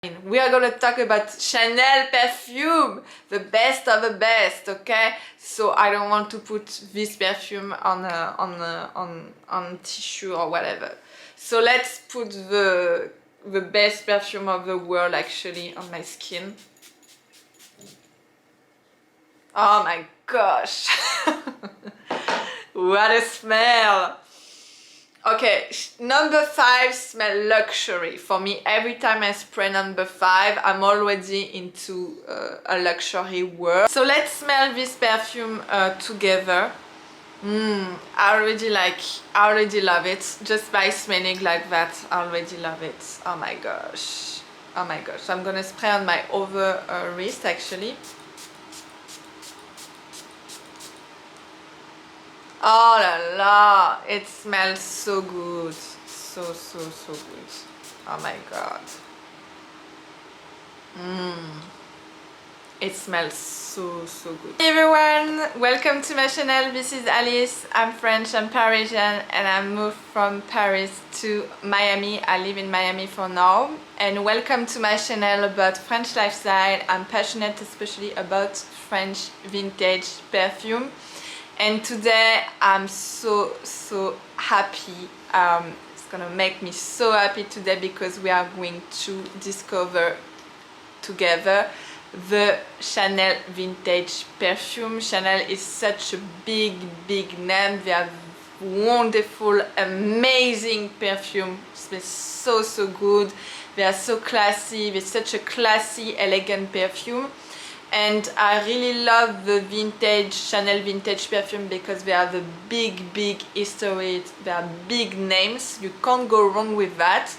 We are gonna talk about Chanel perfume, the best of the best, okay? So I don't want to put this perfume on tissue or whatever. So let's put the best perfume of the world actually on my skin. Oh my gosh! What a smell! Okay, number 5 smell luxury. For me, every time I spray number 5, I'm already into a luxury world. So let's smell this perfume together. I already love it. Just by smelling like that, I already love it. Oh my gosh. Oh my gosh. So I'm gonna spray on my other wrist actually. Oh la la, it smells so good. So good. Oh my god. It smells so good. Hey everyone, welcome to my channel. This is Alice. I'm French, I'm Parisian, and I moved from Paris to Miami. I live in Miami for now. And welcome to my channel about French lifestyle. I'm passionate especially about French vintage perfume. And today I'm so happy. It's gonna make me so happy today because we are going to discover together the Chanel vintage perfume. Chanel is such a big name. They have wonderful, amazing perfume. It smells so good. They are so classy. They're such a classy, elegant perfume. And I really love the vintage Chanel vintage perfume because they have a big history. They are big names. You can't go wrong with that.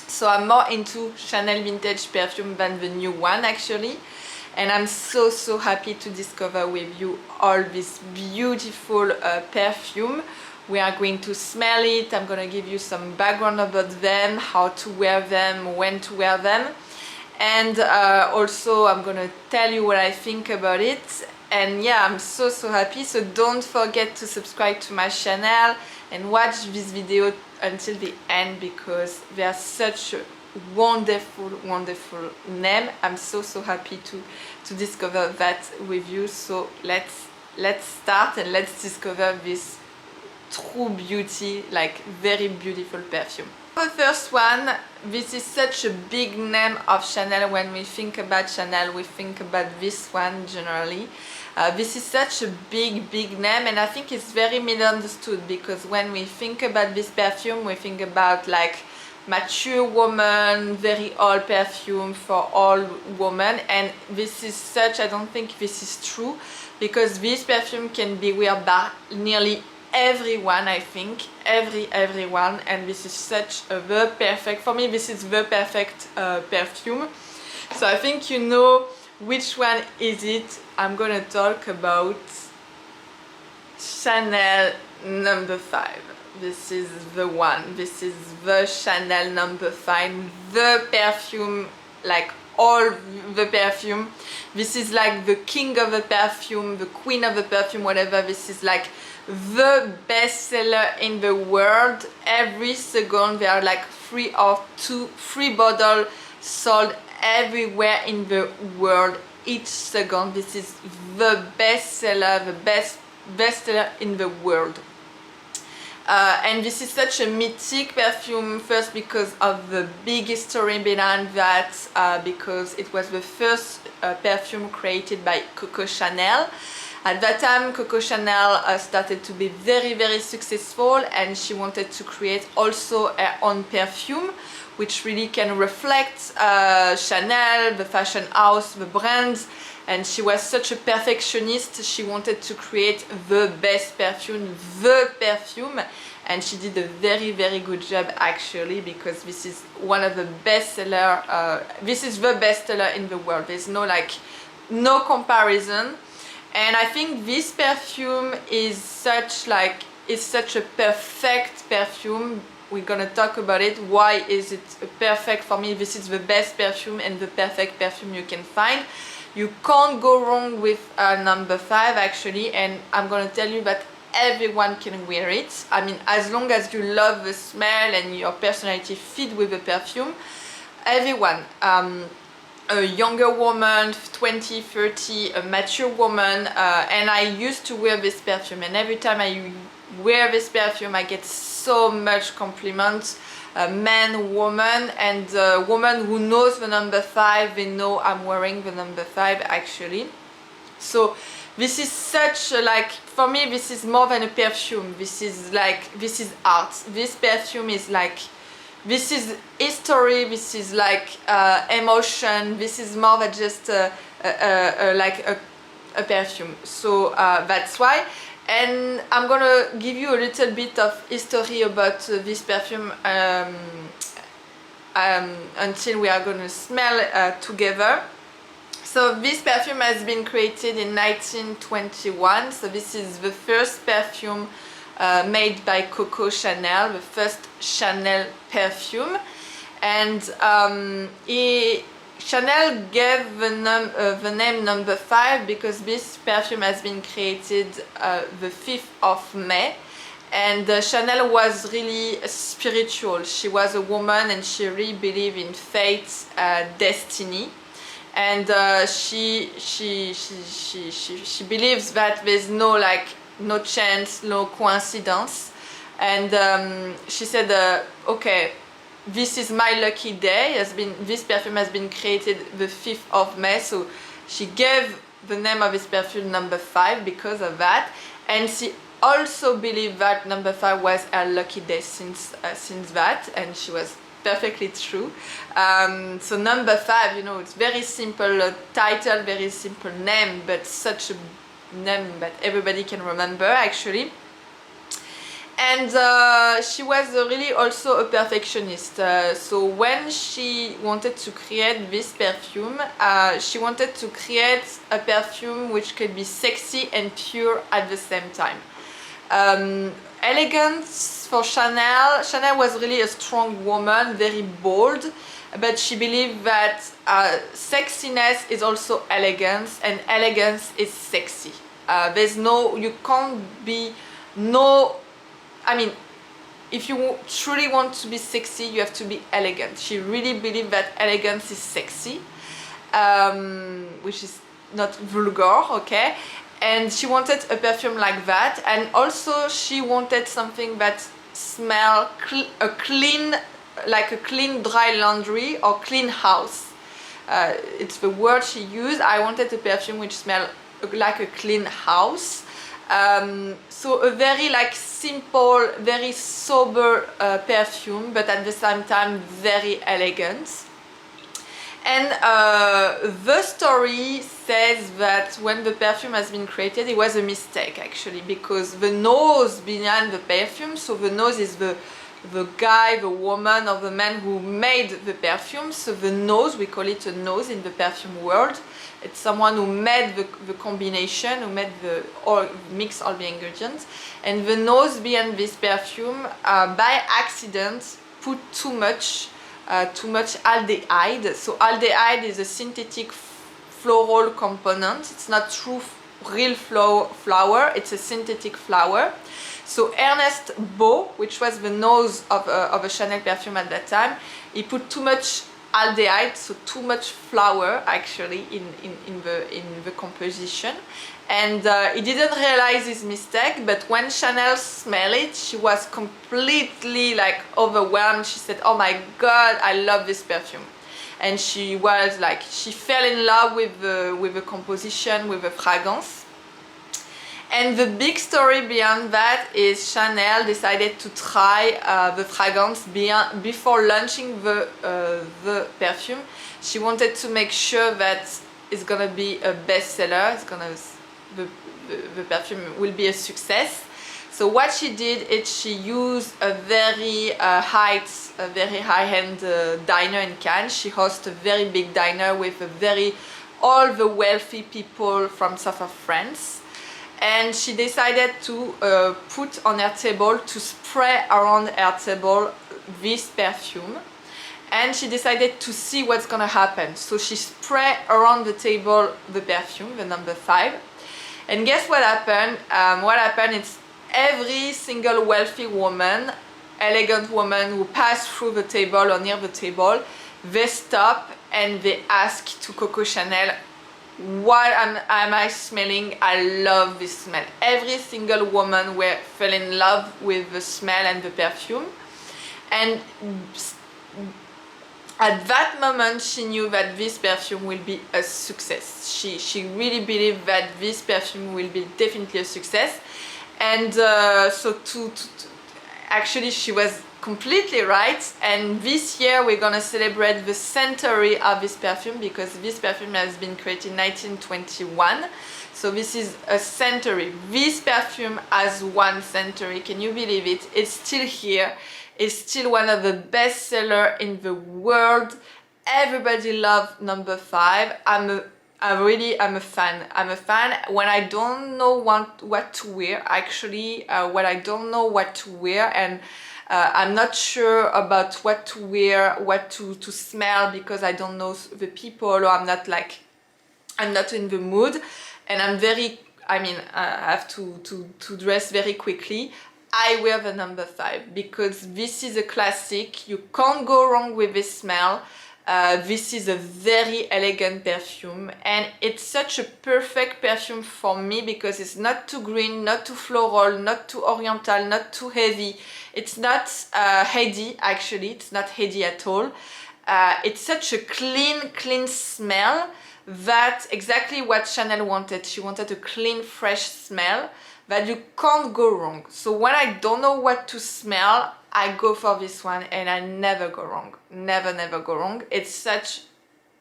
So I'm more into Chanel vintage perfume than the new one actually. And I'm so happy to discover with you all this beautiful perfume. We are going to smell it. I'm gonna give you some background about them, how to wear them, when to wear them. And also I'm gonna tell you what I think about it. And yeah, I'm so happy. So don't forget to subscribe to my channel and watch this video until the end because they are such a wonderful name. I'm so happy to discover that with you. So let's start and let's discover this true beauty, like very beautiful perfume. The first one, this is such a big name of Chanel. When we think about Chanel, we think about this one generally. This is such a big name, and I think it's very misunderstood because when we think about this perfume, we think about like mature woman, very old perfume for all women, and this is such, I don't think this is true because this perfume can be worn by nearly everyone. I think everyone, and this is such a the perfect, for me this is the perfect perfume. So I think you know which one is it. I'm gonna talk about Chanel number 5. This is the one. This is the Chanel number 5, the perfume, like all the perfume. This is like the king of the perfume, the queen of the perfume, whatever. This is like the best seller in the world. Every second there are like 3 bottles sold everywhere in the world. Each second, this is the best seller, the best seller in the world. And this is such a mythic perfume, first because of the big history behind that, because it was the first perfume created by Coco Chanel. At that time, Coco Chanel started to be very successful, and she wanted to create also her own perfume, which really can reflect Chanel, the fashion house, the brands. And she was such a perfectionist. She wanted to create the best perfume, and she did a very good job actually, because this is one of the best seller. This is the best seller in the world. There's no comparison. And I think this perfume is such a perfect perfume. We're gonna talk about it. Why is it perfect? For me, this is the best perfume and the perfect perfume you can find. You can't go wrong with number 5 actually, and I'm gonna tell you that everyone can wear it. I mean, as long as you love the smell and your personality fit with the perfume, everyone. A younger woman, 20, 30, a mature woman, and I used to wear this perfume, and every time I wear this perfume I get so much compliments, man, woman, and woman who knows the number 5, they know I'm wearing the number 5 actually. So this is such a, like, for me this is more than a perfume, this is art. This perfume is like, this is history, this is like emotion, this is more than just like a perfume. So that's why. And I'm gonna give you a little bit of history about this perfume until we are gonna smell together. So this perfume has been created in 1921, so this is the first perfume made by Coco Chanel, the first Chanel perfume. And Chanel gave the name number 5 because this perfume has been created the 5th of May. And Chanel was really spiritual. She was a woman and she really believed in fate, destiny. And she believes that there's no chance, no coincidence. And she said, okay, this is my lucky day. This perfume has been created the 5th of May, so she gave the name of this perfume number 5 because of that. And she also believed that number 5 was her lucky day since that, and she was perfectly true. So number 5, you know, it's very simple title, very simple name, but such a name that everybody can remember actually. And she was really also a perfectionist. So when she wanted to create this perfume, she wanted to create a perfume which could be sexy and pure at the same time. Elegance for Chanel. Chanel was really a strong woman, very bold, but she believed that sexiness is also elegance, and elegance is sexy. You can't be I mean, if you truly want to be sexy, you have to be elegant. She really believed that elegance is sexy, which is not vulgar, okay? And she wanted a perfume like that, and also she wanted something that smelled clean, like a clean dry laundry or clean house. It's the word she used. I wanted a perfume which smelled like a clean house. So a very simple, very sober perfume, but at the same time very elegant. And the story says that when the perfume has been created, it was a mistake actually, because the nose behind the perfume, so the nose is the guy, the woman or the man who made the perfume. So the nose, we call it a nose in the perfume world. It's someone who made the combination, who made mix all the ingredients. And the nose behind this perfume, by accident, put too much aldehyde. So aldehyde is a synthetic floral component. It's not true real flower, it's a synthetic flower. So Ernest Beau, which was the nose of a Chanel perfume at that time, he put too much aldehyde, so too much flower actually in the composition. And he didn't realize his mistake, but when Chanel smelled it, she was completely overwhelmed. She said, "Oh my God, I love this perfume." And she fell in love with the composition, with the fragrance. And the big story beyond that is Chanel decided to try the fragrance before launching the perfume. She wanted to make sure that it's gonna be a bestseller. The perfume will be a success. So what she did is she used a very high-end diner in Cannes. She hosted a very big diner with all the wealthy people from south of France. And she decided to put on her table, to spray around her table this perfume. And she decided to see what's gonna happen. So she sprayed around the table the perfume, the number 5. And guess what happened? What happened is every single wealthy woman, elegant woman who passed through the table or near the table, they stop and they ask to Coco Chanel, what am I smelling? I love this smell. Every single woman fell in love with the smell and the perfume. And at that moment, she knew that this perfume will be a success. She really believed that this perfume will be definitely a success. And so actually she was completely right. And this year we're gonna celebrate the centenary of this perfume, because this perfume has been created in 1921. So this is a centenary. This perfume has one centenary. Can you believe it? It's still here. It's still one of the best sellers in the world. Everybody loves number 5. I'm a fan. I'm a fan. When I don't know what to wear, actually, when I don't know what to wear, and I'm not sure about what to wear, what to smell, because I don't know the people, or I'm not in the mood, and I have to dress very quickly. I wear the number 5 because this is a classic. You can't go wrong with this smell. This is a very elegant perfume, and it's such a perfect perfume for me because it's not too green, not too floral, not too oriental, not too heavy. It's not heady, actually. It's not heady at all. It's such a clean smell. That's exactly what Chanel wanted. She wanted a clean, fresh smell that you can't go wrong. So when I don't know what to smell, I go for this one, and I never go wrong. Never go wrong. It's such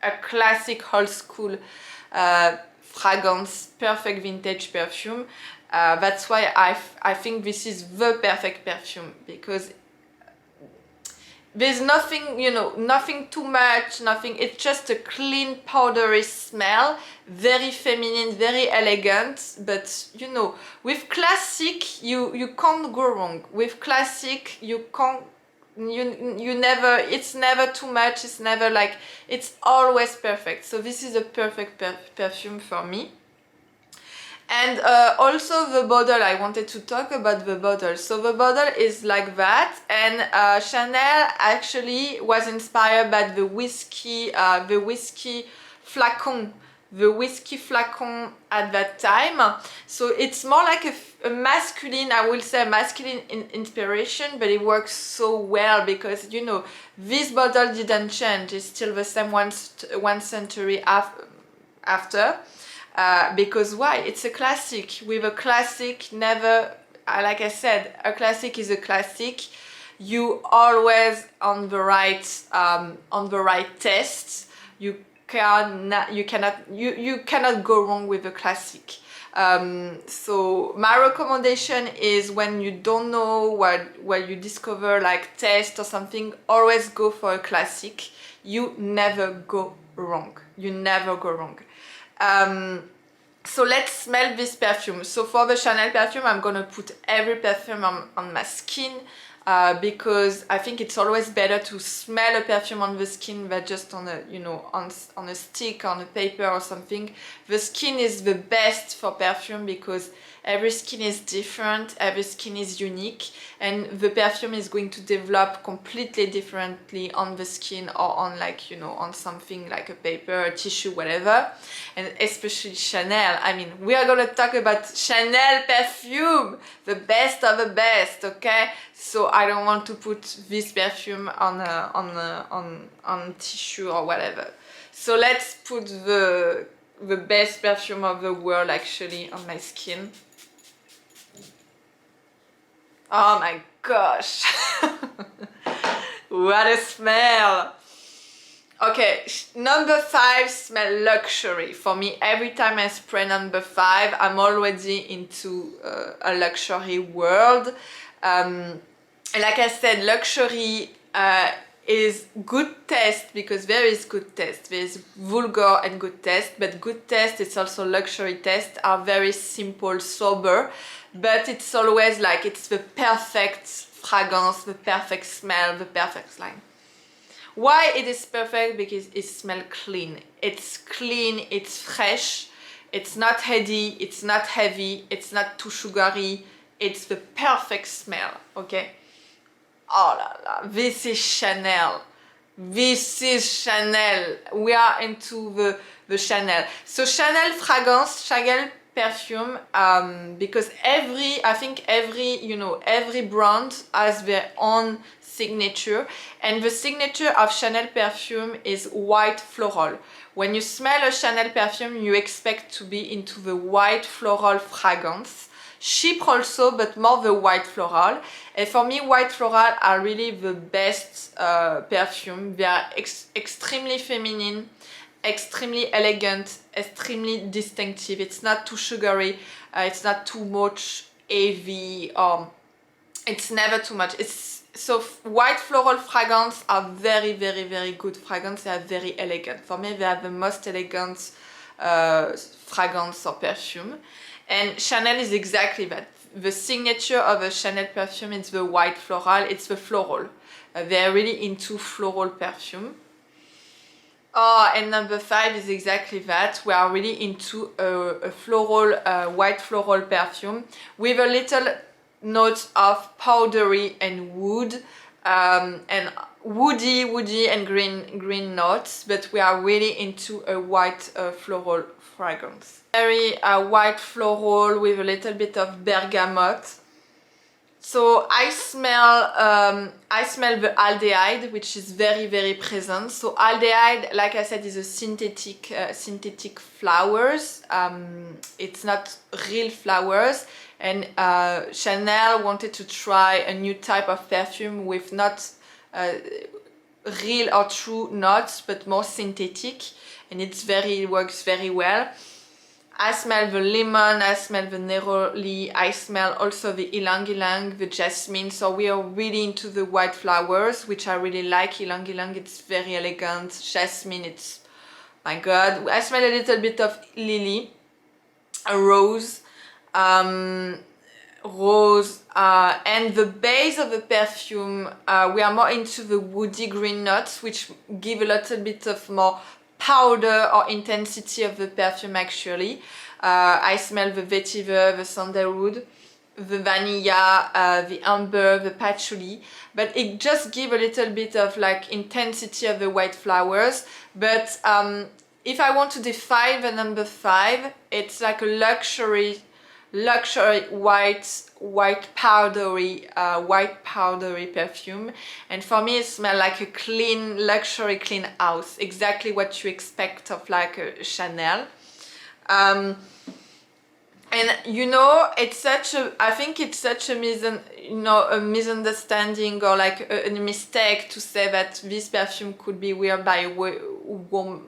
a classic old school fragrance, perfect vintage perfume. That's why I think this is the perfect perfume, because there's nothing, nothing too much, nothing. It's just a clean, powdery smell, very feminine, very elegant. But with classic, you can't go wrong. With classic, you can't, you never. It's never too much. It's never it's always perfect. So this is a perfect perfume for me. And also the bottle, I wanted to talk about the bottle. So the bottle is like that, and Chanel actually was inspired by the whiskey flacon at that time. So it's more like a masculine, I will say masculine inspiration, but it works so well because this bottle didn't change. It's still the same one century after. Because why? It's a classic. With a classic, never, like I said, a classic is a classic. You always on the right taste. You cannot go wrong with a classic. So my recommendation is, when you don't know what you discover, like taste or something, always go for a classic. You never go wrong. So let's smell this perfume. So for the Chanel perfume, I'm gonna put every perfume on my skin, because I think it's always better to smell a perfume on the skin than just on a on a stick, on a paper or something. The skin is the best for perfume because every skin is different, every skin is unique, and the perfume is going to develop completely differently on the skin, or on on something like a paper, a tissue, whatever. And especially Chanel. I mean, we are gonna talk about Chanel perfume, the best of the best, okay? So I don't want to put this perfume on tissue or whatever. So let's put the best perfume of the world actually on my skin. Oh my gosh. What a smell. Okay, number 5 smell luxury. For me, every time I spray number 5, I'm already into a luxury world. And like I said, luxury is good taste, because there is good taste. There is vulgar and good taste, but good taste, it's also luxury taste, are very simple, sober, but it's always it's the perfect fragrance, the perfect smell, the perfect line. Why it is perfect? Because it smells clean. It's clean, it's fresh, it's not heady, it's not heavy, it's not too sugary. It's the perfect smell, okay? Oh la la, this is Chanel. This is Chanel. We are into the Chanel. So Chanel fragrance, Chanel perfume, because I think every brand has their own signature, and the signature of Chanel perfume is white floral. When you smell a Chanel perfume, you expect to be into the white floral fragrance. Cheap also, but more the white floral. And for me, white floral are really the best perfume. They are extremely feminine, extremely elegant, extremely distinctive. It's not too sugary, it's not too much heavy, or it's never too much. So white floral fragrance are very, very, very good fragrance. They are very elegant. For me, they are the most elegant fragrance or perfume. And Chanel is exactly that. The signature of a Chanel perfume is the white floral. It's the floral. They're really into floral perfume. Oh, and number 5 is exactly that. We are really into a floral, white floral perfume with a little note of powdery and wood, and woody and green notes, but we are really into a white floral fragrance. Very white floral with a little bit of bergamot. So I smell the aldehyde, which is very, very present. So aldehyde, like I said, is a synthetic flowers. It's not real flowers. And Chanel wanted to try a new type of perfume with not real or true notes, but more synthetic. And it works very well. I smell the lemon, I smell the neroli, I smell also the ylang ylang, the jasmine. So we are really into the white flowers, which I really like. Ylang ylang, it's very elegant. Jasmine, it's, my god. I smell a little bit of lily, a rose, and the base of the perfume, we are more into the woody green notes, which give a little bit of more powder or intensity of the perfume actually. I smell the vetiver, the sandalwood, the vanilla, the amber, the patchouli, but it just gives a little bit of like intensity of the white flowers. But if I want to define the number 5, it's like a luxury white powdery perfume, and for me it smells like a clean luxury clean house, exactly what you expect of like a Chanel. And you know, I think it's such a misunderstanding or like a mistake to say that this perfume could be worn by a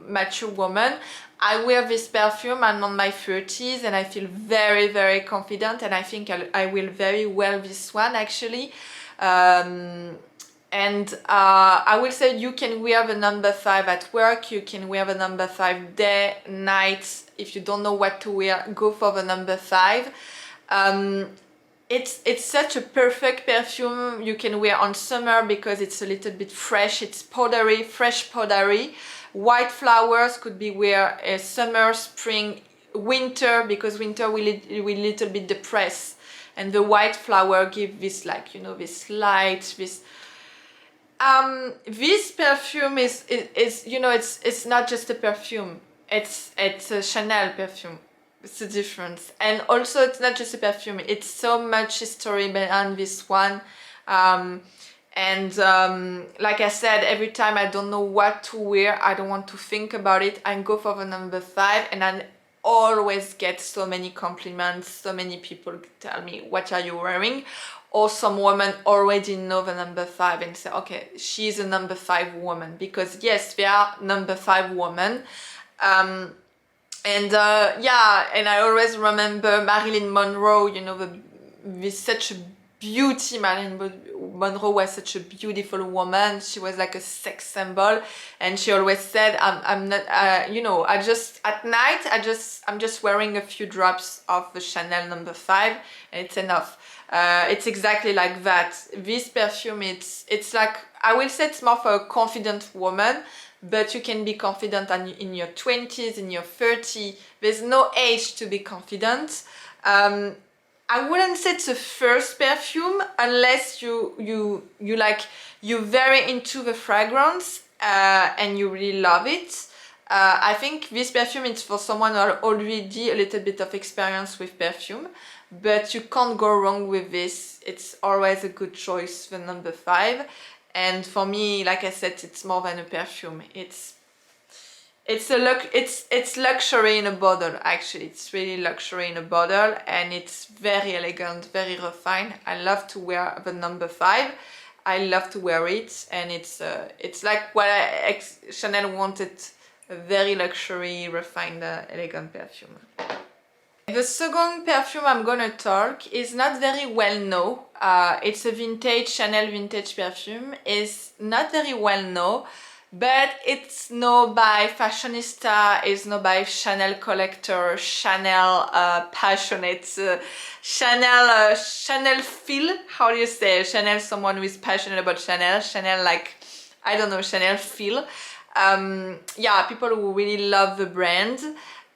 mature woman. I wear this perfume, I'm on my 30s and I feel very, very confident, and I think I will very well this one actually. I will say you can wear the number 5 at work, you can wear the number 5 day, night. If you don't know what to wear, go for the number 5. It's such a perfect perfume you can wear on summer because it's a little bit fresh, it's powdery, fresh powdery. White flowers could be wear summer, spring, winter, because winter will little bit depressed, and the white flower give this, like, you know, this light, this this perfume is you know, it's not just a perfume, it's a Chanel perfume. It's a difference. And also it's not just a perfume, it's so much history behind this one. Like I said, every time I don't know what to wear, I don't want to think about it, I go for the number 5, and I always get so many compliments. So many people tell me, what are you wearing? Or some women already know the number 5 and say, okay, she's a number 5 woman, because yes, there are number 5 women. Yeah, and I always remember Marilyn Monroe, you know, with such a beauty. Marilyn Monroe was such a beautiful woman. She was like a sex symbol, and she always said, I'm not, you know, I just, at night, I'm just wearing a few drops of the Chanel number 5 and it's enough. It's exactly like that. This perfume, it's like, I will say it's more for a confident woman, but you can be confident in your 20s, in your 30s. There's no age to be confident. I wouldn't say it's a first perfume unless you're very into the fragrance and you really love it. I think this perfume is for someone who already a little bit of experience with perfume, but you can't go wrong with this. It's always a good choice, the number 5. And for me, like I said, it's more than a perfume. It's luxury in a bottle. Actually, it's really luxury in a bottle, and it's very elegant, very refined. I love to wear the number 5. I love to wear it, and it's like what Chanel wanted. A very luxury, refined, elegant perfume. The second perfume I'm gonna talk is not very well known. It's a vintage, Chanel vintage perfume. It's not very well known, but it's known by fashionista, it's known by Chanel collector, Chanel passionate, Chanel feel, how do you say? Chanel, someone who is passionate about Chanel, Chanel like, I don't know, Chanel feel. Yeah, people who really love the brand.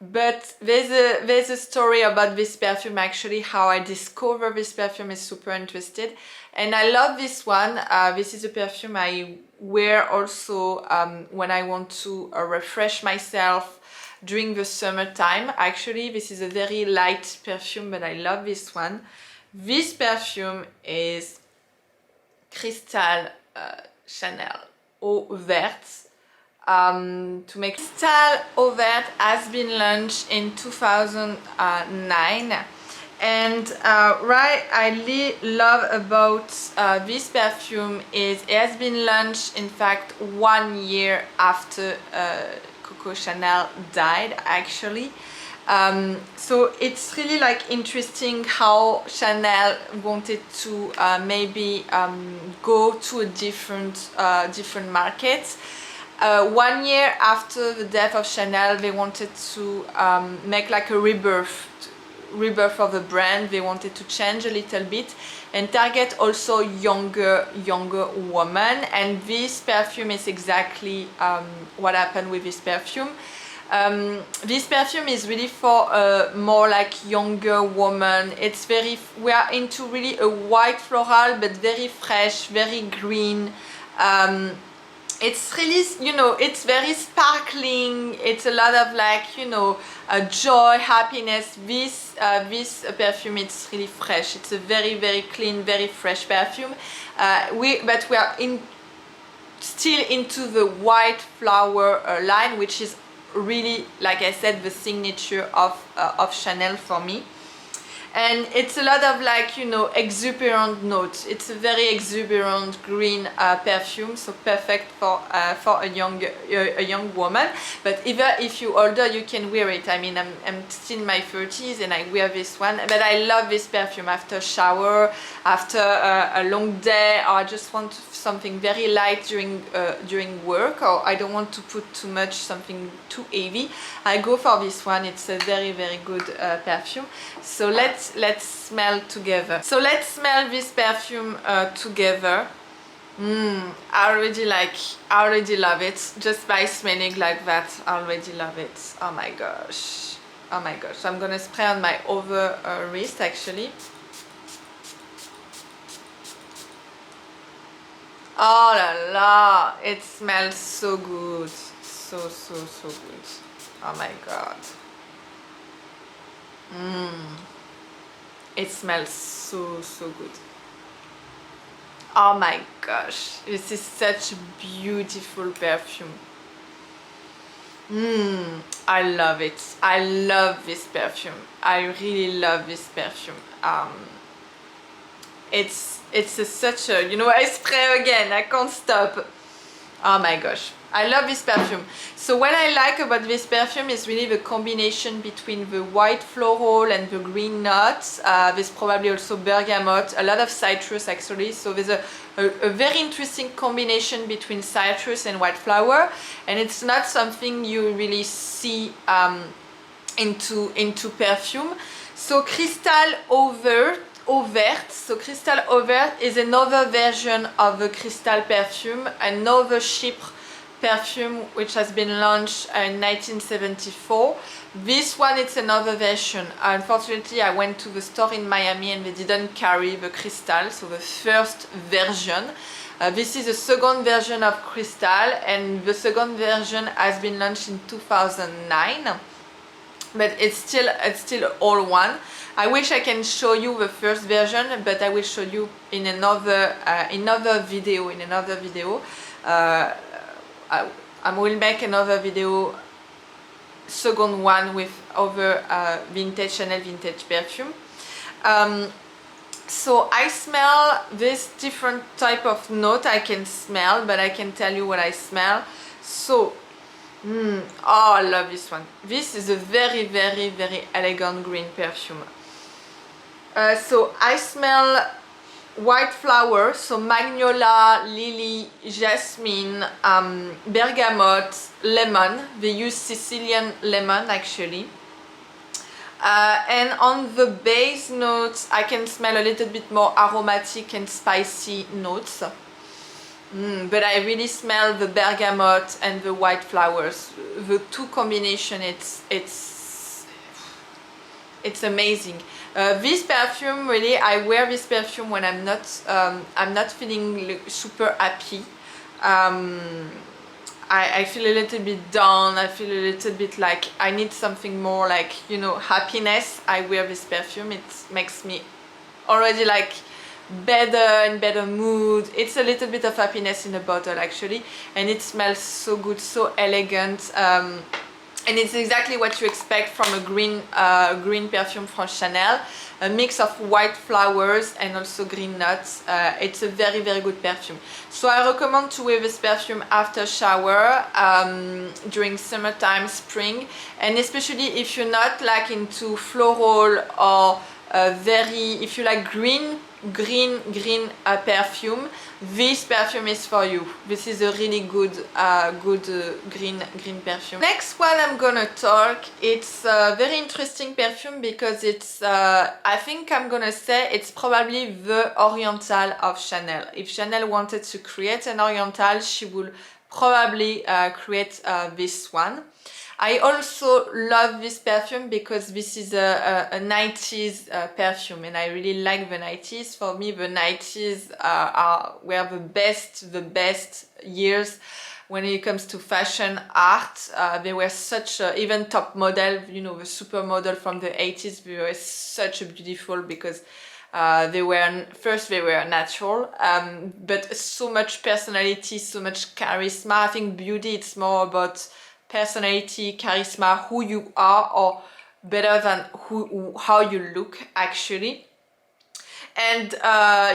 But there's a story about this perfume, actually, how I discovered this perfume is super interested. And I love this one. This is a perfume I wear also when I want to refresh myself during the summertime. Actually, this is a very light perfume, but I love this one. This perfume is Cristalle Chanel Eau Verte. To make Cristalle Eau Verte has been launched in 2009, and what I love about this perfume is it has been launched, in fact, 1 year after Coco Chanel died, actually. So it's really like interesting how Chanel wanted to maybe go to a different markets. 1 year after the death of Chanel, they wanted to make like a rebirth of the brand. They wanted to change a little bit and target also younger women. And this perfume is exactly what happened with this perfume. This perfume is really for more like younger woman. It's we are into really a white floral, but very fresh, very green. It's really, you know, it's very sparkling. It's a lot of like, you know, joy, happiness. This perfume, it's really fresh. It's a very clean, very fresh perfume. But we are still into the white flower line, which is really, like I said, the signature of Chanel for me. And it's a lot of like, you know, exuberant notes. It's a very exuberant green perfume, so perfect for a young woman. But even if you're older, you can wear it. I mean, I'm still in my 30s and I wear this one, but I love this perfume after a shower, after a long day, or I just want something very light during work, or I don't want to put too much, something too heavy. I go for this one. It's a very good perfume. So let's smell together. So let's smell this perfume together. I already love it. Just by smelling like that, I already love it. Oh my gosh. Oh my gosh. I'm gonna spray on my other wrist, actually. Oh la la, it smells so good. So good. Oh my god. It smells so good. Oh my gosh, this is such a beautiful perfume. I love it. I love this perfume. I really love this perfume. It's such a, you know, I spray again, I can't stop. Oh my gosh, I love this perfume. So what I like about this perfume is really the combination between the white floral and the green notes. There's probably also bergamot, a lot of citrus actually. So there's a very interesting combination between citrus and white flower, and it's not something you really see into perfume. So Cristalle Eau Verte. So Cristalle Eau Verte is another version of the Cristalle perfume, another Chypre perfume which has been launched in 1974. This one, it's another version. Unfortunately, I went to the store in Miami and they didn't carry the Cristalle, so the first version. This is the second version of Cristalle, and the second version has been launched in 2009, but it's still all one. I wish I can show you the first version, but I will show you in another video. I will make another video, second one, with other vintage Chanel vintage perfume. So I smell this different type of note I can smell, but I can tell you what I smell. So oh, I love this one. This is a very elegant green perfume. So I smell white flowers, so magnolia, lily, jasmine, bergamot, lemon. They use Sicilian lemon actually. And on the base notes I can smell a little bit more aromatic and spicy notes. But I really smell the bergamot and the white flowers. The two combination, it's amazing. This perfume, really, I wear this perfume when I'm not feeling super happy. I feel a little bit down. I feel a little bit like I need something more, like, you know, happiness. I wear this perfume. It makes me already like better, in better mood. It's a little bit of happiness in a bottle actually, and it smells so good, so elegant, and it's exactly what you expect from a green perfume from Chanel, a mix of white flowers and also green nuts. It's a very good perfume. So I recommend to wear this perfume after shower, during summertime, spring, and especially if you're not like into floral or if you like green perfume, this perfume is for you. This is a really good green perfume. Next one I'm gonna talk, it's a very interesting perfume because it's I think I'm gonna say it's probably the Oriental of Chanel. If Chanel wanted to create an Oriental, she would probably create this one. I also love this perfume because this is a 90s perfume, and I really like the 90s. For me, the 90s were the best years when it comes to fashion art. They were such even top model, you know, the supermodel from the 80s, they were such a beautiful, because they were natural, but so much personality, so much charisma. I think beauty, it's more about personality, charisma, who you are, or better than how you look actually. And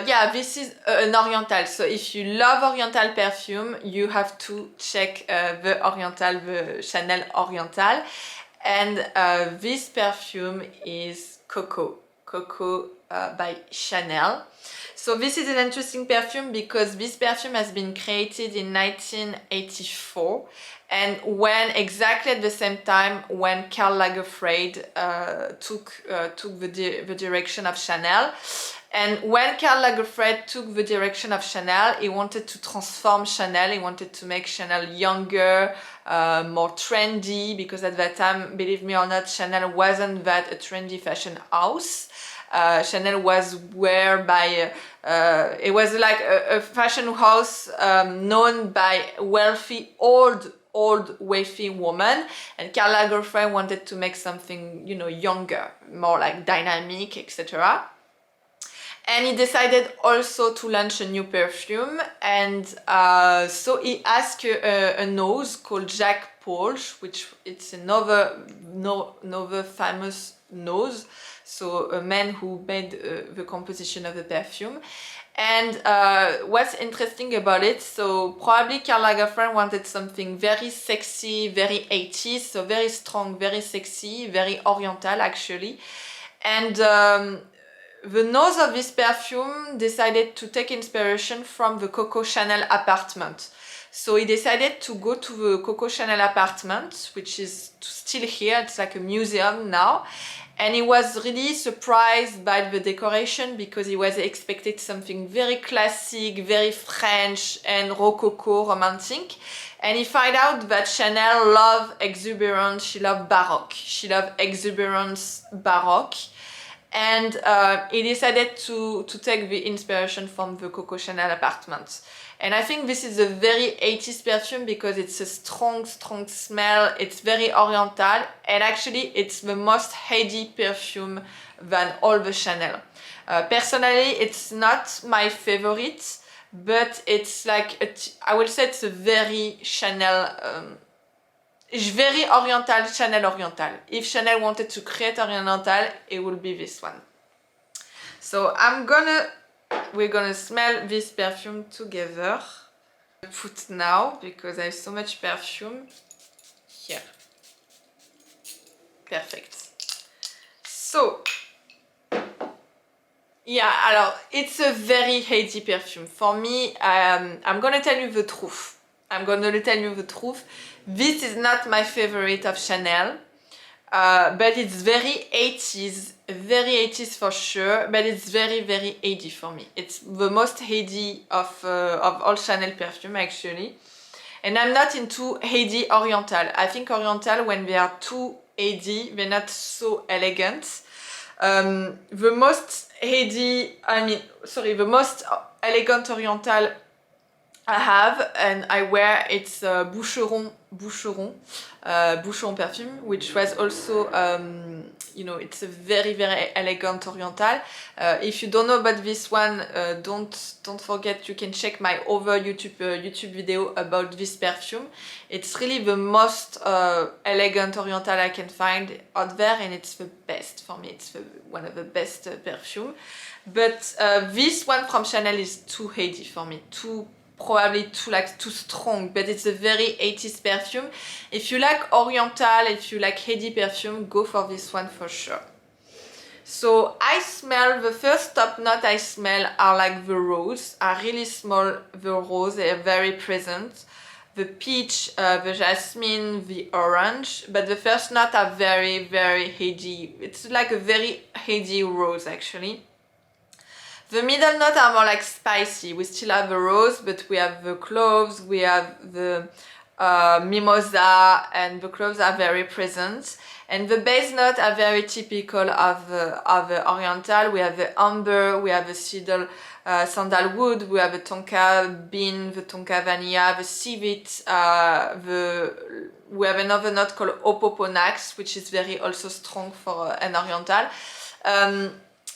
yeah, this is an Oriental, so if you love Oriental perfume, you have to check the Chanel Oriental. And this perfume is Coco by Chanel. So this is an interesting perfume because this perfume has been created in 1984, and exactly at the same time when Karl Lagerfeld took the direction of Chanel. And when Karl Lagerfeld took the direction of Chanel, he wanted to transform Chanel. He wanted to make Chanel younger, more trendy, because at that time, believe me or not, Chanel wasn't that a trendy fashion house. Chanel was it was like a fashion house known by wealthy, old wealthy woman, and Karl Lagerfeld wanted to make something, you know, younger, more like dynamic, etc. And he decided also to launch a new perfume, and so he asked a nose called Jacques Polch, which it's another famous nose, so a man who made the composition of the perfume. And what's interesting about it, so probably Karl Lagerfeld wanted something very sexy, very 80s, so very strong, very sexy, very oriental actually. And the nose of this perfume decided to take inspiration from the Coco Chanel apartment. So he decided to go to the Coco Chanel apartment, which is still here, it's like a museum now. And he was really surprised by the decoration because he was expected something very classic, very French and rococo, romantic. And he found out that Chanel loved exuberance, she loved baroque, she loved exuberance, baroque. And he decided to take the inspiration from the Coco Chanel apartment. And I think this is a very 80s perfume because it's a strong smell. It's very oriental, and actually it's the most heady perfume than all the Chanel. Personally, it's not my favorite, but it's like, I will say it's a very Chanel, very oriental, Chanel oriental. If Chanel wanted to create oriental, it would be this one. So we're gonna smell this perfume together. Put now because I have so much perfume here. Perfect. So yeah, alors it's a very heady perfume. For me, I'm gonna tell you the truth. This is not my favorite of Chanel, but it's very 80s for sure, but it's very heady for me. It's the most heady of all Chanel perfume actually. And I'm not into heady oriental. I think oriental, when they are too heady, they're not so elegant. The most elegant oriental I have and I wear, it's Boucheron perfume, which was also, you know, it's a very elegant oriental. If you don't know about this one, don't forget, you can check my other YouTube video about this perfume. It's really the most elegant oriental I can find out there, and it's the best for me. It's one of the best perfume. But this one from Chanel is too heady for me, probably too strong, but it's a very 80s perfume. If you like oriental, if you like heady perfume, go for this one for sure. So I smell, the first top note I smell are like the rose. I really smell the rose, they are very present. The peach, the jasmine, the orange, but the first note are very heady. It's like a very heady rose actually. The middle notes are more like spicy. We still have the rose, but we have the cloves, we have the mimosa, and the cloves are very present. And the base notes are very typical of the oriental. We have the amber, we have the sandalwood, we have the tonka bean, the tonka vanilla, the civet, we have another note called opoponax, which is very also strong for an oriental.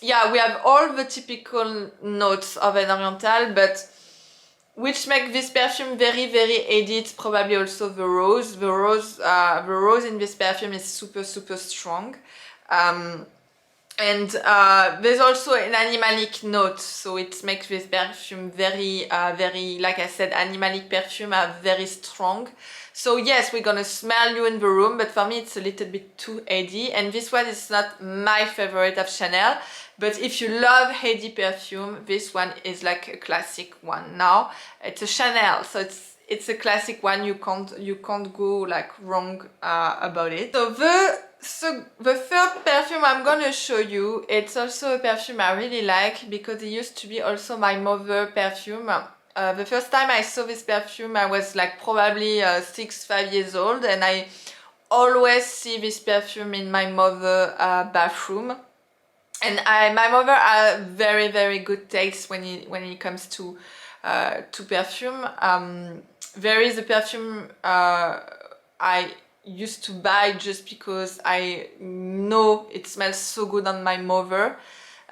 Yeah, we have all the typical notes of an oriental, but which make this perfume very heady. It's probably also the rose. The rose in this perfume is super strong. And there's also an animalic note, so it makes this perfume very, like I said, animalic perfume are very strong. So yes, we're gonna smell you in the room, but for me it's a little bit too heady, and this one is not my favorite of Chanel. But if you love heady perfume, this one is like a classic one. Now it's a Chanel, so it's a classic one. You can't go like wrong about it. So the third perfume I'm gonna show you, it's also a perfume I really like because it used to be also my mother perfume. The first time I saw this perfume, I was like probably 6-5 years old, and I always see this perfume in my mother bathroom. And my mother has very good taste when it comes to perfume. There is a perfume I used to buy just because I know it smells so good on my mother.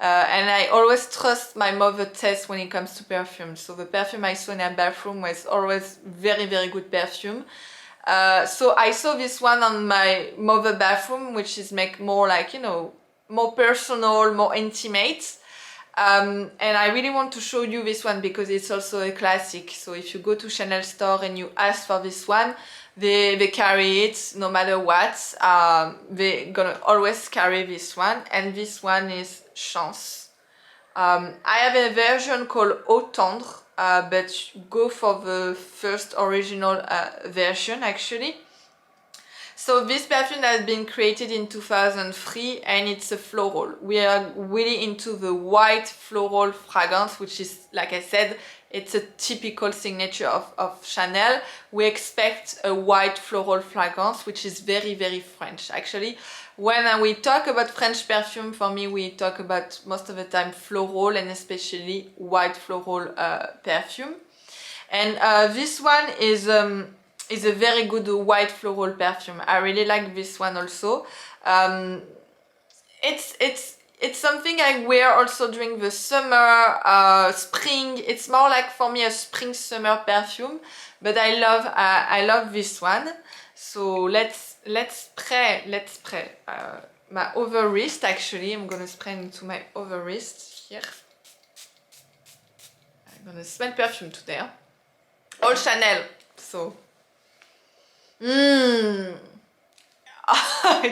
And I always trust my mother's taste when it comes to perfume. So the perfume I saw in her bathroom was always very good perfume. So I saw this one on my mother bathroom, which is make more like, you know, more personal, more intimate. And I really want to show you this one because it's also a classic. So if you go to Chanel store and you ask for this one, they carry it no matter what. They're gonna always carry this one, and this one is Chance. I have a version called Eau Tendre, but go for the first original version actually. So this perfume has been created in 2003 and it's a floral. We are really into the white floral fragrance, which is, like I said, it's a typical signature of Chanel. We expect a white floral fragrance, which is very French. Actually, when we talk about French perfume, for me, we talk about most of the time floral and especially white floral perfume. And this one is a very good white floral perfume. I really like this one also. It's something I wear also during the summer, spring. It's more like for me a spring summer perfume, but I love this one. So let's spray my over wrist. Actually, I'm gonna spray into my over wrist here. I'm gonna smell perfume today. Huh? All Chanel. So. It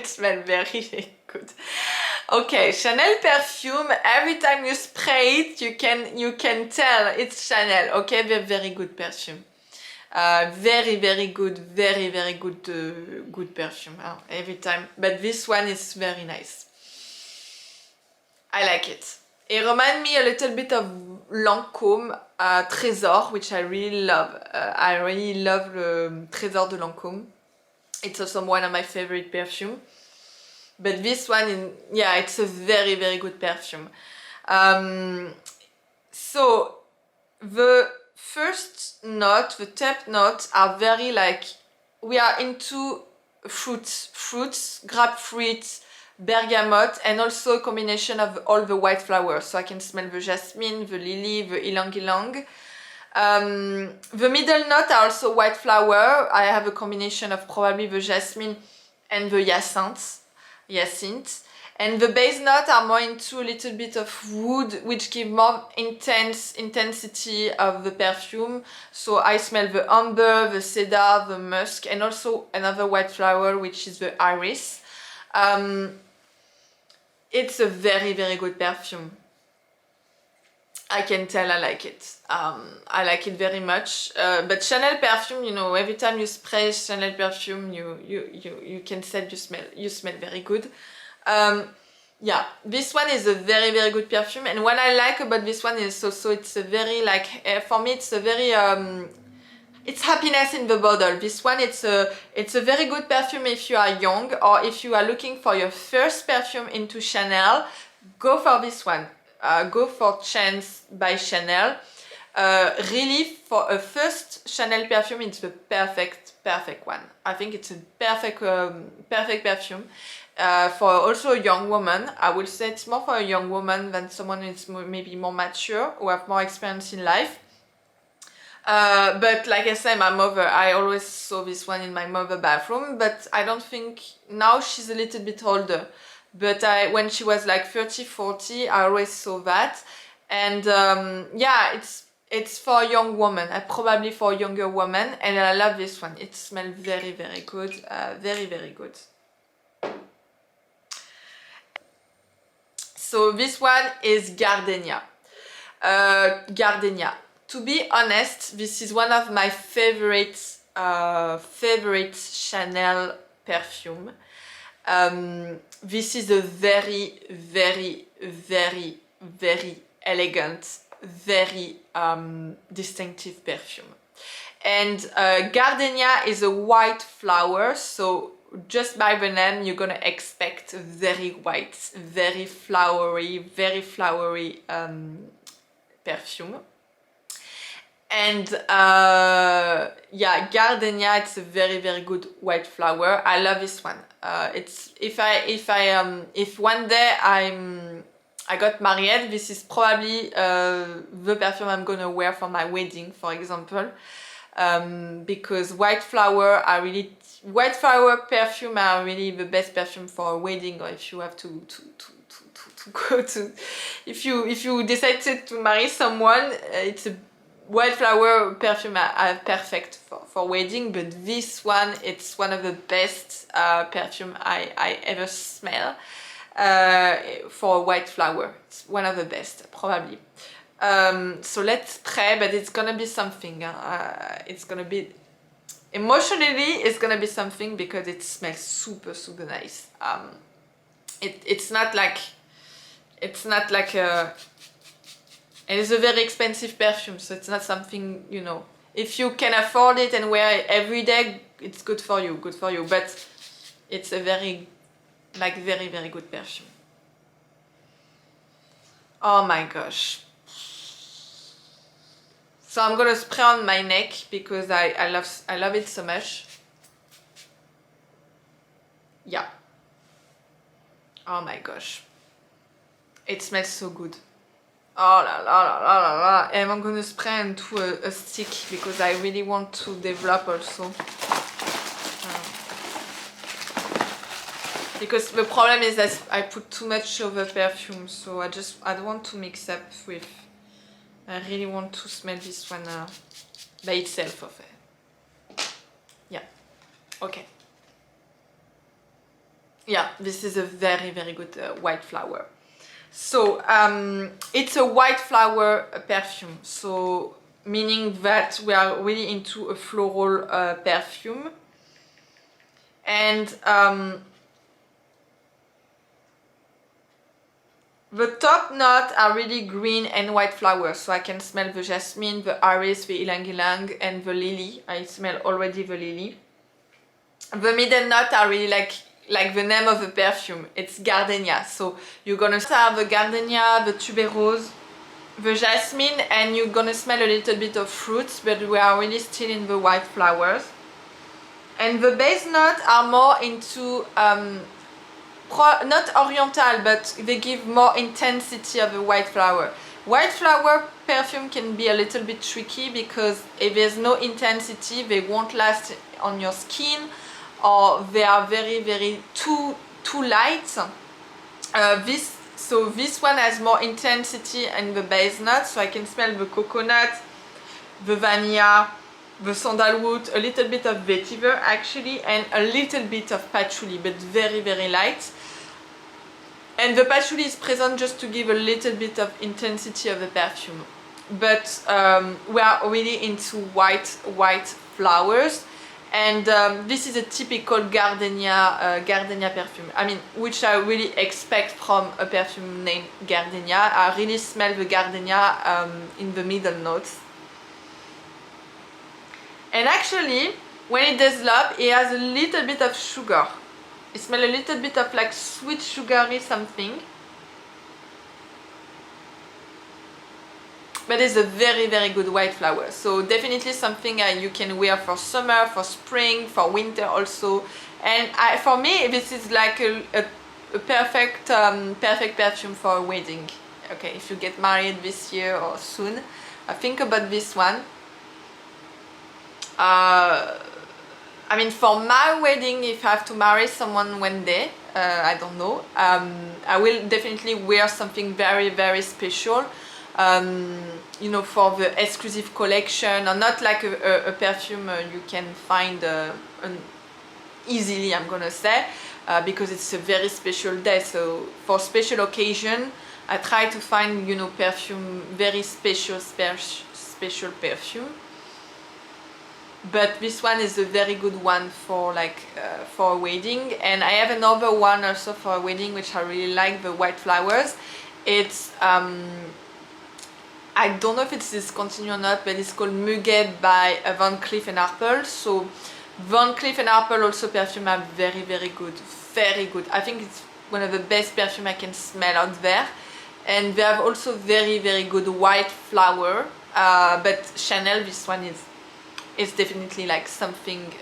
smells very good. Okay, Chanel perfume. Every time you spray it, you can tell it's Chanel. Okay, they're very good perfume. Very good, very good good perfume. Every time, but this one is very nice. I like it. It reminds me a little bit of Lancôme Trésor, which I really love. I really love the Trésor de Lancôme. It's also one of my favorite perfume. But this one, it's a very good perfume. So the first note, the top notes are very like, we are into fruits, grapefruit, bergamot, and also a combination of all the white flowers. So I can smell the jasmine, the lily, the ylang ylang. The middle note are also white flower. I have a combination of probably the jasmine and the hyacinth. And the base note are more into a little bit of wood, which give more intensity of the perfume. So I smell the amber, the cedar, the musk, and also another white flower, which is the iris. It's a very good perfume. I can tell I like it. I like it very much. But Chanel perfume, you know, every time you spray Chanel perfume, you can say you smell very good. Yeah, this one is a very good perfume, and what I like about this one is also it's a very like for me it's a very it's happiness in the bottle. This one it's a very good perfume if you are young or if you are looking for your first perfume into Chanel. Go for this one. Go for Chance by Chanel. Really, for a first Chanel perfume, it's the perfect one. I think it's a perfect perfume. For also a young woman, I would say it's more for a young woman than someone who's maybe more mature, who have more experience in life. But like I said, my mother, I always saw this one in my mother's bathroom, but I don't think, now she's a little bit older. But when she was like 30, 40, I always saw that. And yeah, it's for a young woman, probably for a younger woman, and I love this one. It smells very good, very good. So this one is Gardenia. Gardenia. To be honest, this is one of my favorite Chanel perfume. This is a very elegant, very distinctive perfume. And Gardenia is a white flower, so just by the name you're gonna expect very white, very flowery perfume. And yeah, Gardenia, it's a very very good white flower. I love this one. It's if one day I got married, this is probably the perfume I'm gonna wear for my wedding, for example, because white flower perfume are really the best perfume for a wedding, or if you have to go to, if you decide to marry someone, it's a white flower perfume are perfect for wedding. But this one, it's one of the best perfume I ever smell for white flower. It's one of the best, probably. So let's try, but it's gonna be something. It's gonna be emotionally, it's gonna be something because it smells super nice. It's not like a. And it's a very expensive perfume, so it's not something, you know, if you can afford it and wear it every day, it's good for you, but it's a very good perfume. Oh my gosh. So I'm gonna spray on my neck because I love it so much. Yeah. Oh my gosh. It smells so good. Oh la la la la la la. And I'm gonna spray into a stick because I really want to develop also. Because the problem is that I put too much of the perfume, so I don't want to mix up with. I really want to smell this one by itself of it. Yeah. Okay. Yeah, this is a very good white flower. So it's a white flower perfume, so meaning that we are really into a floral perfume. And the top notes are really green and white flowers, so I can smell the jasmine, the iris, the ylang-ylang, and the lily. I smell already the lily. The middle notes are really like the name of the perfume. It's Gardenia, so you're gonna have the Gardenia, the tuberose, the jasmine, and you're gonna smell a little bit of fruits, but we are really still in the white flowers. And the base notes are more into not oriental, but they give more intensity of the white flower. White flower perfume can be a little bit tricky because if there's no intensity, they won't last on your skin, or they are very too light. So this one has more intensity in the base notes, so I can smell the coconut, the vanilla, the sandalwood, a little bit of vetiver actually, and a little bit of patchouli, but very light. And the patchouli is present just to give a little bit of intensity of the perfume. But we are really into white flowers. And this is a typical Gardenia perfume. I mean, which I really expect from a perfume named Gardenia. I really smell the Gardenia in the middle notes. And actually, when it develops, it has a little bit of sugar. It smells a little bit of like sweet sugary something. But it's a very good white flower. So definitely something you can wear for summer, for spring, for winter also. And for me, this is like a perfect perfume for a wedding. Okay, if you get married this year or soon, think about this one. I mean, for my wedding, if I have to marry someone one day, I don't know, I will definitely wear something very special, you know, for the exclusive collection, or not like a perfume you can find easily, I'm gonna say, because it's a very special day. So for special occasion, I try to find, you know, perfume, very special perfume. But this one is a very good one for like for a wedding. And I have another one also for a wedding which I really like, the white flowers. It's I don't know if it's discontinued or not, but it's called Muguet by Van Cleef & Arpels. So Van Cleef & Arpels also perfume are very good, very good. I think it's one of the best perfume I can smell out there. And they have also very good white flower. But Chanel, this one is definitely like something.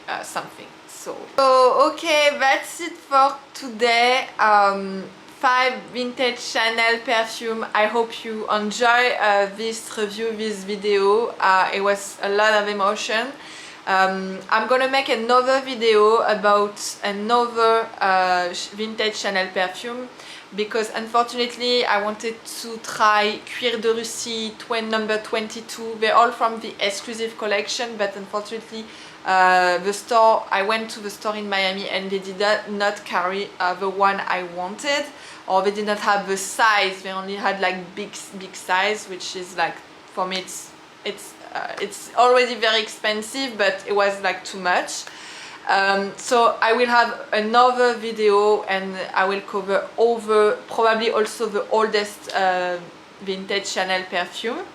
So okay, that's it for today. 5 vintage Chanel perfume. I hope you enjoy this review, this video. It was a lot of emotion. I'm gonna make another video about another vintage Chanel perfume, because unfortunately I wanted to try Cuir de Russie number 22. They're all from the exclusive collection, but unfortunately I went to the store in Miami and they did not carry the one I wanted, or they did not have the size. They only had like big size, which is like, for me it's already very expensive, but it was like too much. So I will have another video and I will cover over probably also the oldest vintage Chanel perfume.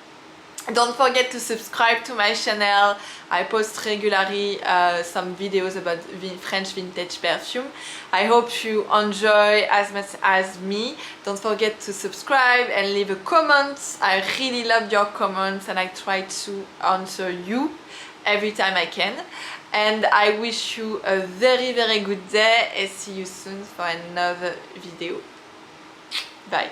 Don't forget to subscribe to my channel. I post regularly some videos about French vintage perfume. I hope you enjoy as much as me. Don't forget to subscribe and leave a comment. I really love your comments and I try to answer you every time I can. And I wish you a very good day and see you soon for another video. Bye.